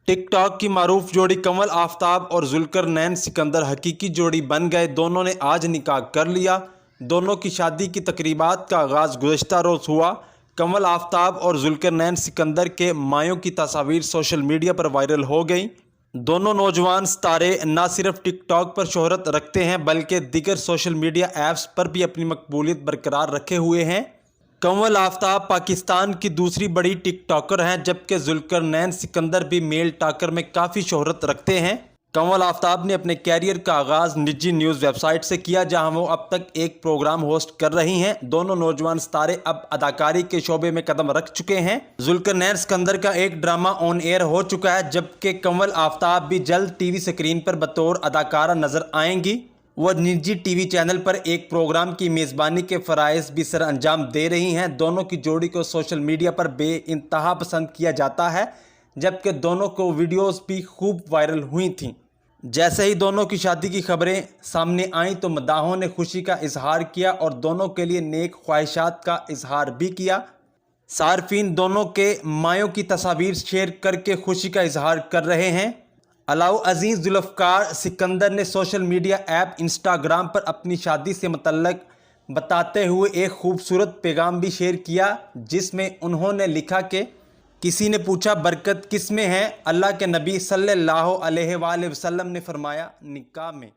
Tick tock की मारूफ जोड़ी कमल आफ्ताब और जुल्करनैन सिकंदर हकीकी जोड़ी बन गए। दोनों ने आज निकाह कर लिया। दोनों की शादी की तकरीबात का आगाज़ गुज़श्ता रोज़ हुआ। कमल आफ्ताब और जुल्करनैन सिकंदर के मायों की तस्वीर सोशल मीडिया पर वायरल हो गई। दोनों नौजवान सितारे न सिर्फ टिक टॉक पर शोहरत रखते हैं बल्कि दीगर सोशल मीडिया ऐप्स पर भी अपनी मकबूलियत बरकरार रखे हुए हैं। कमल आफ्ताब पाकिस्तान की दूसरी बड़ी टिक टॉकर हैं, जबकि जुल्करनैन सिकंदर भी मेल टॉकर में काफ़ी शोहरत रखते हैं। कमल आफ्ताब ने अपने कैरियर का आगाज़ निजी न्यूज़ वेबसाइट से किया, जहां वो अब तक एक प्रोग्राम होस्ट कर रही हैं। दोनों नौजवान सितारे अब अदाकारी के शोबे में कदम रख चुके हैं। जुल्करनैन सिकंदर का एक ड्रामा ऑन एयर हो चुका है, जबकि कमल आफ्ताब भी जल्द टीवी स्क्रीन पर बतौर अदाकारा नजर आएंगी। वह निजी टीवी चैनल पर एक प्रोग्राम की मेज़बानी के फ़राइज़ भी सर अंजाम दे रही हैं। दोनों की जोड़ी को सोशल मीडिया पर बेइंतहा पसंद किया जाता है, जबकि दोनों को वीडियोस भी खूब वायरल हुई थीं। जैसे ही दोनों की शादी की खबरें सामने आईं तो मदाहों ने खुशी का इजहार किया और दोनों के लिए नेक ख्वाहिशात का इजहार भी किया। सार्फिन दोनों के मायों की तस्वीर शेयर करके खुशी का इजहार कर रहे हैं। अलाउ अजीज़ जुल्फ़कार सिकंदर ने सोशल मीडिया ऐप इंस्टाग्राम पर अपनी शादी से मुतल्लक बताते हुए एक खूबसूरत पैगाम भी शेयर किया, जिसमें उन्होंने लिखा कि किसी ने पूछा बरकत किस में है? अल्लाह के नबी सल्लल्लाहु अलैहि वसल्लम ने फरमाया निकाह में।